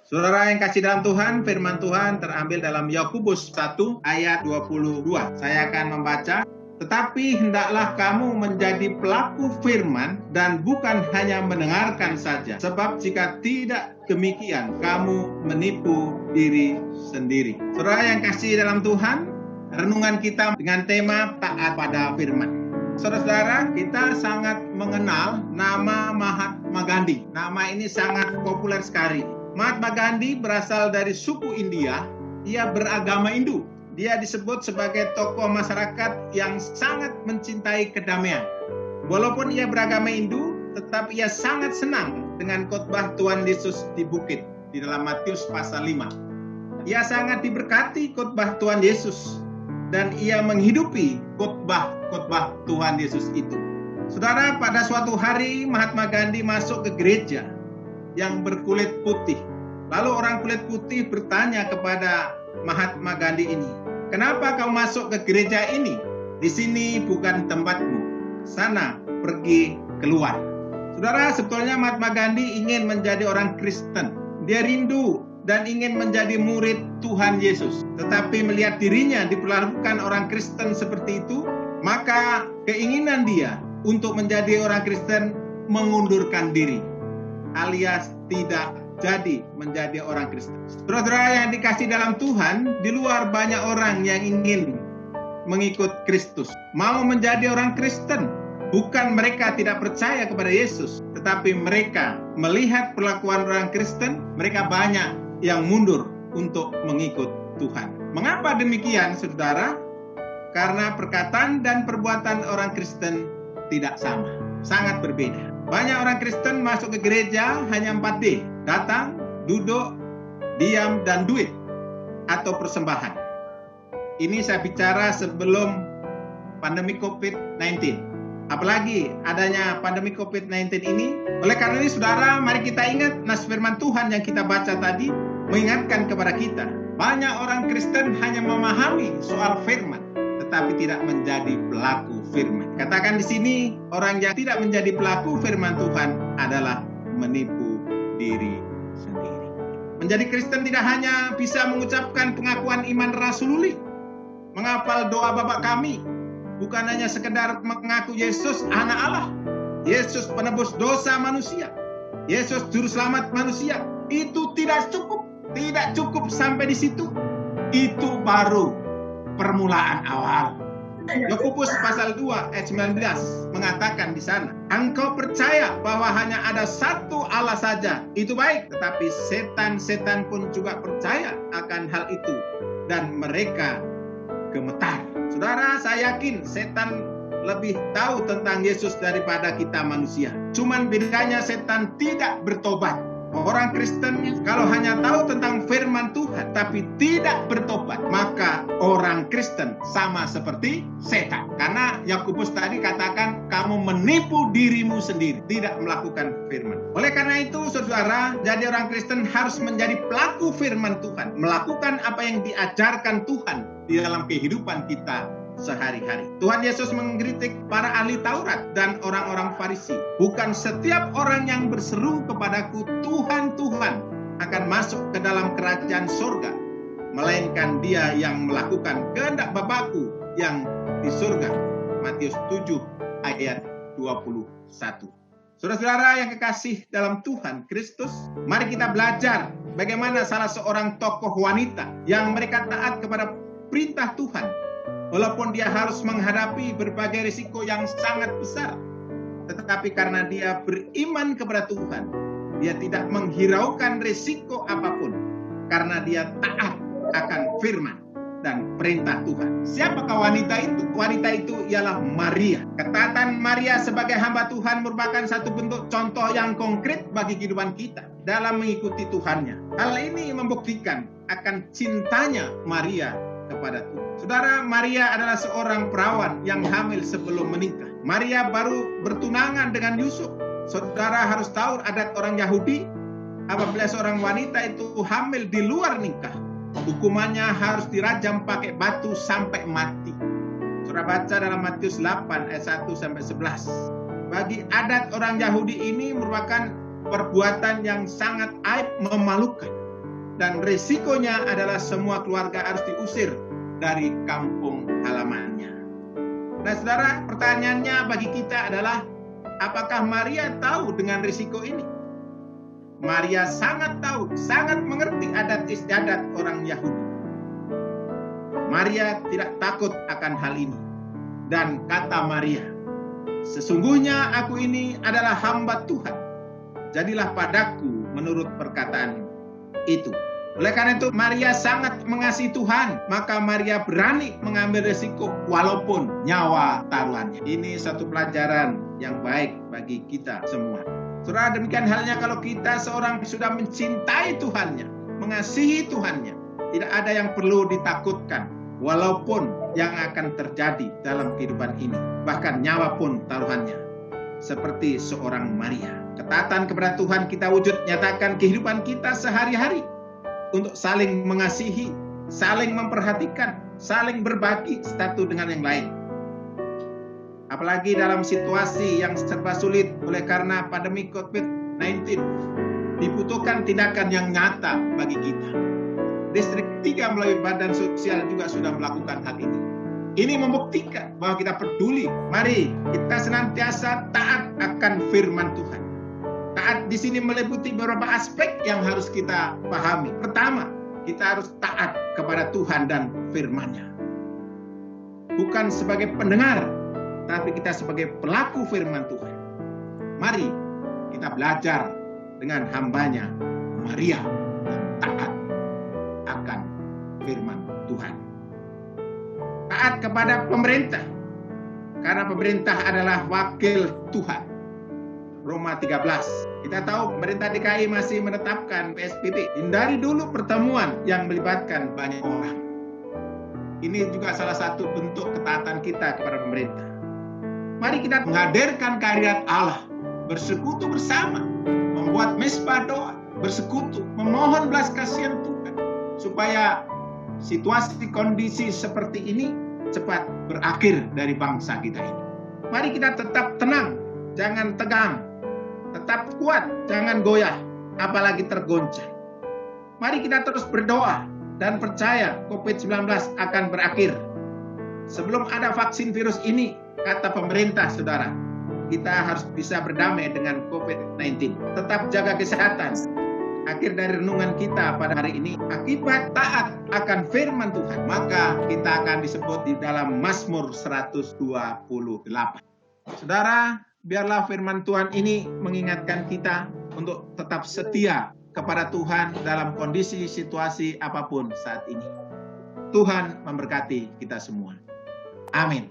Saudara yang kasih dalam Tuhan, firman Tuhan terambil dalam Yakobus 1 ayat 22. Saya akan membaca. Tetapi hendaklah kamu menjadi pelaku firman dan bukan hanya mendengarkan saja. Sebab jika tidak demikian, kamu menipu diri sendiri. Saudara yang kasih dalam Tuhan, renungan kita dengan tema taat pada firman. Saudara-saudara, kita sangat mengenal nama Mahatma Gandhi. Nama ini sangat populer sekali. Mahatma Gandhi berasal dari suku India. Ia beragama Hindu. Dia disebut sebagai tokoh masyarakat yang sangat mencintai kedamaian. Walaupun ia beragama Hindu, tetapi ia sangat senang dengan khotbah Tuhan Yesus di bukit di dalam Matius pasal 5. Ia sangat diberkati khotbah Tuhan Yesus dan ia menghidupi khotbah Tuhan Yesus itu. Saudara, pada suatu hari Mahatma Gandhi masuk ke gereja yang berkulit putih. Lalu orang kulit putih bertanya kepada Mahatma Gandhi ini, "Kenapa kau masuk ke gereja ini? Di sini bukan tempatmu. Sana, pergi keluar." Saudara, sebetulnya Mahatma Gandhi ingin menjadi orang Kristen. Dia rindu dan ingin menjadi murid Tuhan Yesus. Tetapi melihat dirinya diperlakukan orang Kristen seperti itu, maka keinginan dia untuk menjadi orang Kristen mengundurkan diri, alias tidak jadi menjadi orang Kristen. Saudara yang dikasih dalam Tuhan, di luar banyak orang yang ingin mengikut Kristus, mau menjadi orang Kristen. Bukan mereka tidak percaya kepada Yesus, tetapi mereka melihat perlakuan orang Kristen, mereka banyak yang mundur untuk mengikut Tuhan. Mengapa demikian, saudara? Karena perkataan dan perbuatan orang Kristen tidak sama, sangat berbeda. Banyak orang Kristen masuk ke gereja hanya 4D, datang, duduk, diam, dan duit, atau persembahan. Ini saya bicara sebelum pandemi COVID-19. Apalagi adanya pandemi COVID-19 ini. Oleh karena ini, saudara, mari kita ingat nas firman Tuhan yang kita baca tadi, mengingatkan kepada kita. Banyak orang Kristen hanya memahami soal firman, tetapi tidak menjadi pelaku firman. Katakan di sini, orang yang tidak menjadi pelaku firman Tuhan adalah menipu diri sendiri. Menjadi Kristen tidak hanya bisa mengucapkan pengakuan iman rasuli, menghafal doa Bapa kami, bukan hanya sekedar mengaku Yesus anak Allah, Yesus penebus dosa manusia, Yesus juru selamat manusia. Itu tidak cukup. Tidak cukup sampai di situ. Itu baru permulaan awal. Yakobus pasal 2 ayat 19 mengatakan di sana, engkau percaya bahwa hanya ada satu Allah saja, itu baik, tetapi setan-setan pun juga percaya akan hal itu dan mereka gemetar. Saudara, saya yakin setan lebih tahu tentang Yesus daripada kita manusia. Cuman bedanya setan tidak bertobat. Orang Kristen kalau hanya tahu tentang firman Tuhan tapi tidak bertobat, maka orang Kristen sama seperti setan. Karena Yakobus tadi katakan kamu menipu dirimu sendiri, tidak melakukan firman. Oleh karena itu, saudara, jadi orang Kristen harus menjadi pelaku firman Tuhan, melakukan apa yang diajarkan Tuhan di dalam kehidupan kita sehari-hari. Tuhan Yesus mengkritik para ahli Taurat dan orang-orang Farisi. Bukan setiap orang yang berseru kepadaku Tuhan, Tuhan akan masuk ke dalam kerajaan surga, melainkan dia yang melakukan kehendak Bapakku yang di surga. Matius 7 ayat 21. Saudara-saudara yang kekasih dalam Tuhan Kristus, mari kita belajar bagaimana salah seorang tokoh wanita yang mereka taat kepada perintah Tuhan. Walaupun dia harus menghadapi berbagai risiko yang sangat besar, tetapi karena dia beriman kepada Tuhan, dia tidak menghiraukan risiko apapun, karena dia taat akan firman dan perintah Tuhan. Siapakah wanita itu? Wanita itu ialah Maria. Ketaatan Maria sebagai hamba Tuhan merupakan satu bentuk contoh yang konkret bagi kehidupan kita dalam mengikuti Tuhannya. Hal ini membuktikan akan cintanya Maria kepada Tuhan. Saudara, Maria adalah seorang perawan yang hamil sebelum menikah. Maria baru bertunangan dengan Yusuf. Saudara harus tahu adat orang Yahudi, apabila seorang wanita itu hamil di luar nikah, hukumannya harus dirajam pakai batu sampai mati. Saudara baca dalam Matius 8 ayat 1 sampai 11. Bagi adat orang Yahudi ini merupakan perbuatan yang sangat aib, memalukan. dan risikonya adalah semua keluarga harus diusir dari kampung halamannya. Nah, saudara, pertanyaannya bagi kita adalah, apakah Maria tahu dengan risiko ini? Maria sangat tahu, sangat mengerti adat istiadat orang Yahudi. Maria tidak takut akan hal ini. Dan kata Maria, sesungguhnya aku ini adalah hamba Tuhan. Jadilah padaku menurut perkataan itu. Oleh karena itu, Maria sangat mengasihi Tuhan. Maka Maria berani mengambil risiko walaupun nyawa taruhannya. Ini satu pelajaran yang baik bagi kita semua. Saudara, demikian halnya kalau kita seorang sudah mencintai Tuhannya, mengasihi Tuhannya, tidak ada yang perlu ditakutkan, walaupun yang akan terjadi dalam kehidupan ini, bahkan nyawa pun taruhannya. Seperti seorang Maria, ketaatan kepada Tuhan kita wujud nyatakan kehidupan kita sehari-hari untuk saling mengasihi, saling memperhatikan, saling berbagi satu dengan yang lain. Apalagi dalam situasi yang serba sulit oleh karena pandemi COVID-19, dibutuhkan tindakan yang nyata bagi kita. Distrik 3 melalui Badan Sosial juga sudah melakukan hal ini. Ini membuktikan bahwa kita peduli. Mari kita senantiasa taat akan firman Tuhan. Taat di sini meliputi beberapa aspek yang harus kita pahami. Pertama, kita harus taat kepada Tuhan dan firman-Nya. Bukan sebagai pendengar, tapi kita sebagai pelaku firman Tuhan. Mari kita belajar dengan hambanya Maria yang taat akan firman Tuhan. Taat kepada pemerintah, karena pemerintah adalah wakil Tuhan. Roma 13. Kita tahu pemerintah DKI masih menetapkan PSBB. Hindari dulu pertemuan yang melibatkan banyak orang. Ini juga salah satu bentuk ketaatan kita kepada pemerintah. Mari kita menghadirkan kehadirat Allah, bersekutu bersama, membuat mezbah doa, bersekutu, memohon belas kasihan Tuhan, supaya situasi kondisi seperti ini cepat berakhir dari bangsa kita ini. Mari kita tetap tenang, jangan tegang, tetap kuat, jangan goyah, apalagi tergoncang. Mari kita terus berdoa dan percaya COVID-19 akan berakhir. Sebelum ada vaksin virus ini, kata pemerintah, saudara, kita harus bisa berdamai dengan COVID-19. Tetap jaga kesehatan. Akhir dari renungan kita pada hari ini, akibat taat akan firman Tuhan, maka kita akan disebut di dalam Mazmur 128. Saudara, biarlah firman Tuhan ini mengingatkan kita untuk tetap setia kepada Tuhan dalam kondisi situasi apapun saat ini. Tuhan memberkati kita semua. Amin.